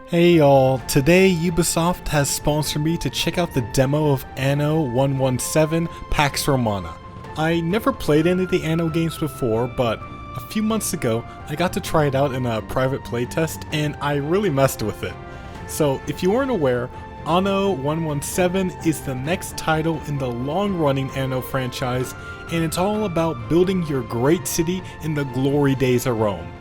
Hey y'all, today Ubisoft has sponsored me to check out the demo of Anno 117 Pax Romana. I never played any of the Anno games before, but a few months ago I got to try it out in a private playtest and I really messed with it. So if you weren't aware, Anno 117 is the next title in the long-running Anno franchise, and it's all about building your great city in the glory days of Rome.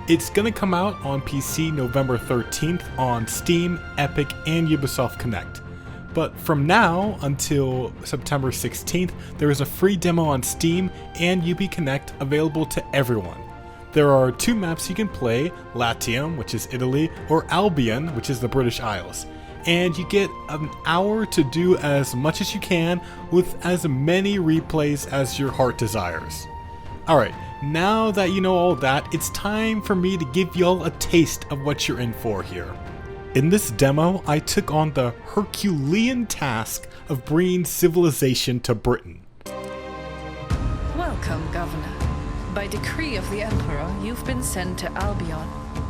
It's gonna come out on PC November 13th on Steam, Epic, and Ubisoft Connect. But from now until September 16th, there is a free demo on Steam and Ubi Connect available to everyone. There are two maps you can play, Latium, which is Italy, or Albion, which is the British Isles. And you get an hour to do as much as you can with as many replays as your heart desires. Alright, now that you know all that, it's time for me to give y'all a taste of what you're in for here. In this demo, I took on the Herculean task of bringing civilization to Britain. Welcome, Governor. By decree of the Emperor, you've been sent to Albion,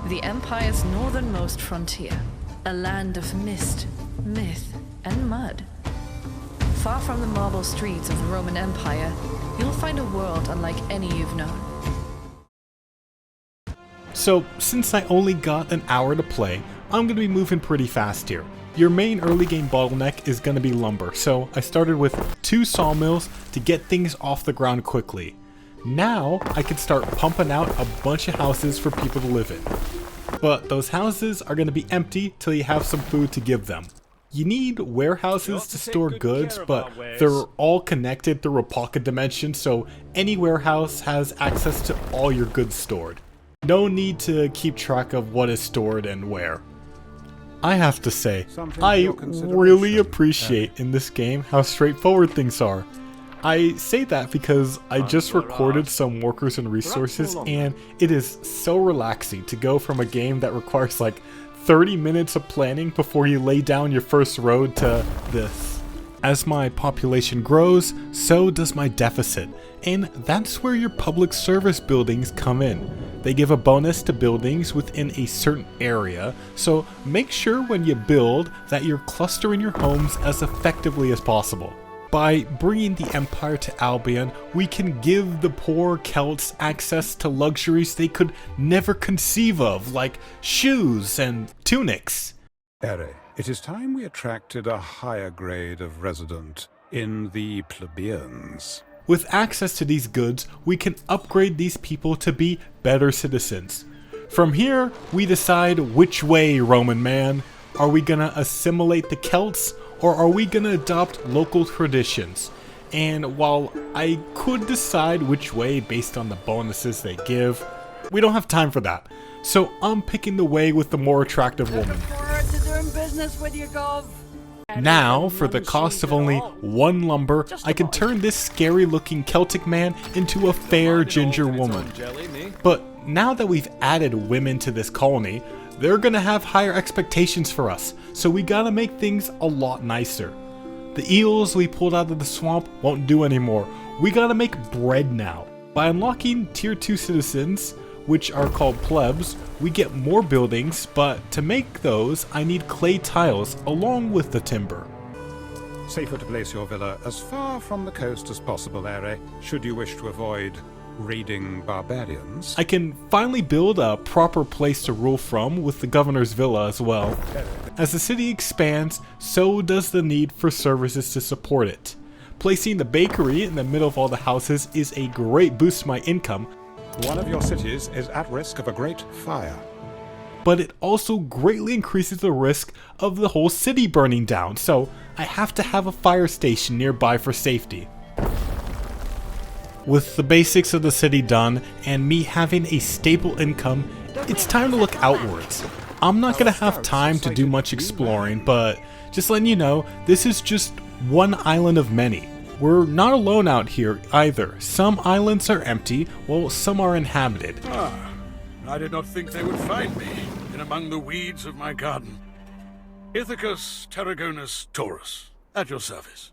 the Empire's northernmost frontier, a land of mist, myth, and mud. Far from the marble streets of the Roman Empire, you'll find a world unlike any you've known. So, since I only got an hour to play, I'm going to be moving pretty fast here. Your main early game bottleneck is going to be lumber, so I started with 2 sawmills to get things off the ground quickly. Now, I can start pumping out a bunch of houses for people to live in. But those houses are going to be empty till you have some food to give them. You need warehouses to store goods, but they're all connected through a pocket dimension, so any warehouse has access to all your goods stored. No need to keep track of what is stored and where. I have to say, I really appreciate in this game how straightforward things are. I say that because I just recorded some workers and resources, and it is so relaxing to go from a game that requires like 30 minutes of planning before you lay down your first road to this. As my population grows, so does my deficit, and that's where your public service buildings come in. They give a bonus to buildings within a certain area, so make sure when you build that you're clustering your homes as effectively as possible. By bringing the Empire to Albion, we can give the poor Celts access to luxuries they could never conceive of, like shoes and tunics. Ere, it is time we attracted a higher grade of resident in the plebeians. With access to these goods, we can upgrade these people to be better citizens. From here, we decide which way, Roman man. Are we gonna assimilate the Celts, or are we gonna adopt local traditions? And while I could decide which way based on the bonuses they give, we don't have time for that. So I'm picking the way with the more attractive woman. Now, for the cost of only 1 lumber, I can turn this scary looking Celtic man into a fair ginger woman. But now that we've added women to this colony, they're gonna have higher expectations for us, so we gotta make things a lot nicer. The eels we pulled out of the swamp won't do anymore. We gotta make bread now. By unlocking tier 2 citizens, which are called plebs, we get more buildings, but to make those, I need clay tiles along with the timber. Safer to place your villa as far from the coast as possible, Ere, should you wish to avoid raiding barbarians. I can finally build a proper place to rule from with the governor's villa as well. As the city expands, so does the need for services to support it. Placing the bakery in the middle of all the houses is a great boost to my income. One of your cities is at risk of a great fire. But it also greatly increases the risk of the whole city burning down, so I have to have a fire station nearby for safety. With the basics of the city done, and me having a stable income, it's time to look outwards. I'm not gonna have time to do much exploring, but just letting you know, this is just one island of many. We're not alone out here either. Some islands are empty, while some are inhabited. I did not think they would find me in among the weeds of my garden. Ithacus Tarragonus Taurus, at your service.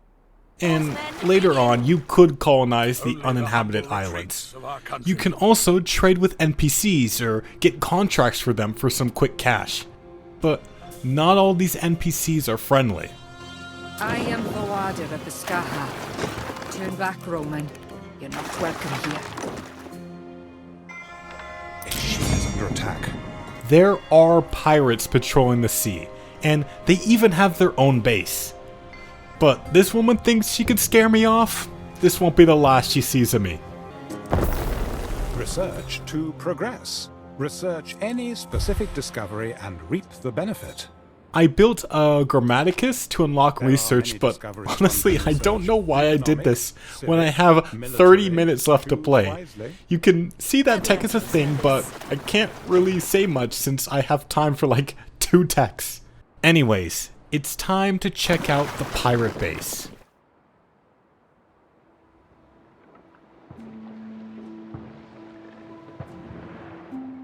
And later on, you could colonize the uninhabited islands. You can also trade with NPCs or get contracts for them for some quick cash. But not all these NPCs are friendly. I am the warder of the Skaha. Turn back, Roman. You're not welcome here. A ship is under attack. There are pirates patrolling the sea, and they even have their own base. But this woman thinks she could scare me off? This won't be the last she sees of me. Research to progress. Research any specific discovery and reap the benefit. I built a Grammaticus to unlock There are research, many but discoveries honestly, from I don't research. know why I did Economic, this when I civic, have 30 military, minutes left to choose play. wisely. You can see that tech is a thing, but I can't really say much since I have time for like 2 techs. Anyways, it's time to check out the pirate base.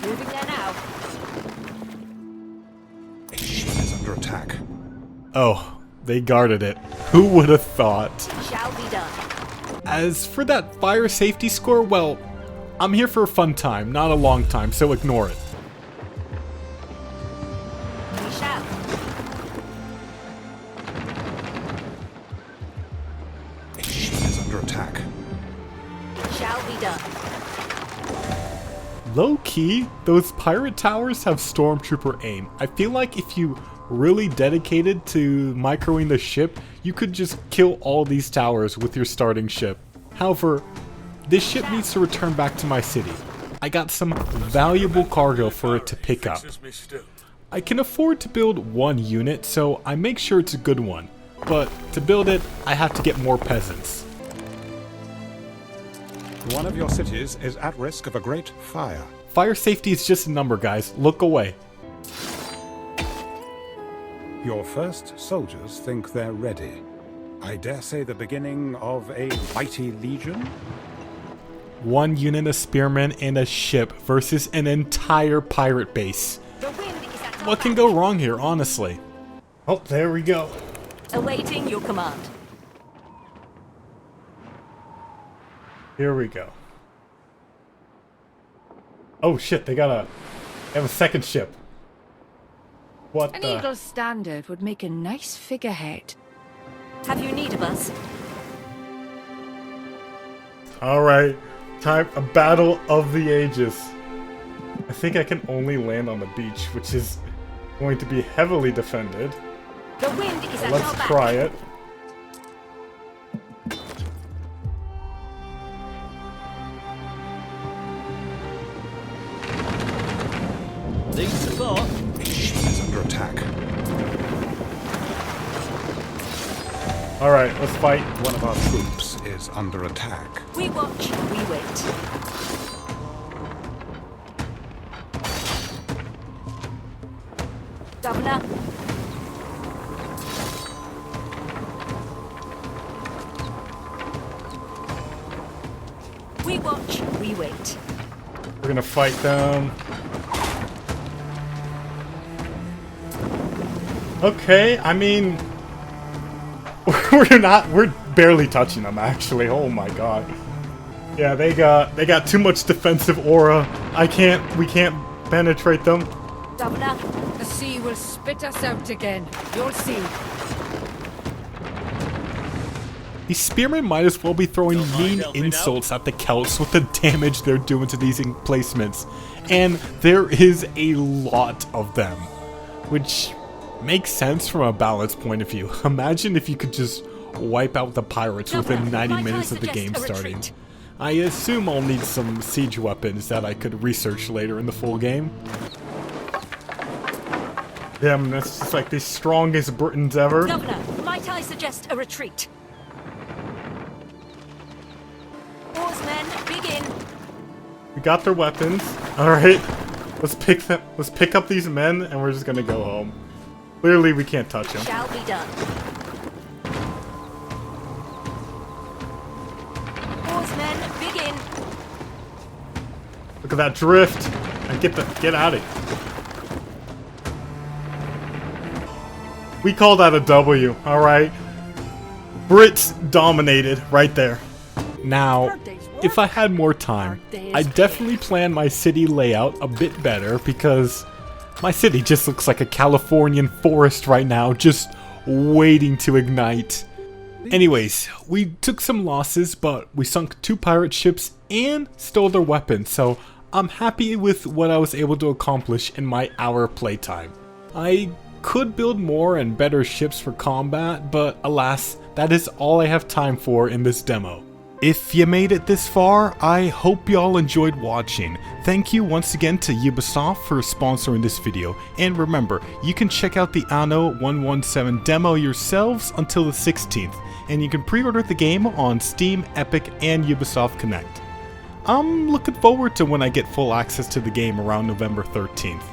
Moving there now. A ship is under attack. Oh, they guarded it. Who would have thought? Shall be done. As for that fire safety score, well, I'm here for a fun time, not a long time, so ignore it. We shall. A ship is under attack. Shall be done. Low-key, those pirate towers have stormtrooper aim. I feel like if you really dedicated to microing the ship, you could just kill all these towers with your starting ship. However, this ship needs to return back to my city. I got some valuable cargo for it to pick up. Fixes me still. I can afford to build one unit, so I make sure it's a good one. But to build it, I have to get more peasants. One of your cities is at risk of a great fire. Fire safety is just a number, guys. Look away. Your first soldiers think they're ready. I dare say the beginning of a mighty legion? One unit of spearmen and a ship versus an entire pirate base. The wind is at our What can back. go wrong here, honestly? Oh, there we go. Awaiting your command. Here we go. Oh shit, they have a second ship. What An the? eagle's standard would make a nice figurehead. Have you need of us? Alright, time, a battle of the ages. I think I can only land on the beach, which is going to be heavily defended. The wind is at Let's our back. try it. Need support? A ship is under attack. Alright, let's fight. One of our troops is under attack. We watch, we wait. Governor, we watch, we wait. We're gonna fight them. Okay, I mean, we're barely touching them actually. Oh my god. Yeah, they got too much defensive aura. We can't penetrate them. Governor, The sea will spit us out again. You'll see. These spearmen might as well be throwing Don't mind mean helping insults at the Celts with the damage they're doing to these emplacements. And there is a lot of them, which makes sense from a balance point of view. Imagine if you could just wipe out the pirates within 90 minutes of the game starting. I assume I'll need some siege weapons that I could research later in the full game. Damn, that's just like the strongest Britons ever. Governor, might I suggest a retreat? Oarsmen, begin. We got their weapons. Alright. Let's pick up these men and we're just gonna go home. Clearly we can't touch them. Shall be done. Oarsmen, begin. Look at that drift. And get out of here. We call that a W, alright? Brits dominated right there. Now, if I had more time, I'd definitely plan my city layout a bit better because My city just looks like a Californian forest right now, just waiting to ignite. Anyways, we took some losses, but we sunk 2 pirate ships and stole their weapons, so I'm happy with what I was able to accomplish in my hour playtime. I could build more and better ships for combat, but alas, that is all I have time for in this demo. If you made it this far, I hope y'all enjoyed watching. Thank you once again to Ubisoft for sponsoring this video, and remember, you can check out the Anno 117 demo yourselves until the 16th, and you can pre-order the game on Steam, Epic, and Ubisoft Connect. I'm looking forward to when I get full access to the game around November 13th.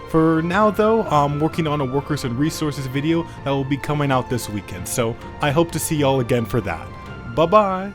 For now though, I'm working on a Workers and Resources video that will be coming out this weekend, so I hope to see y'all again for that. Bye bye!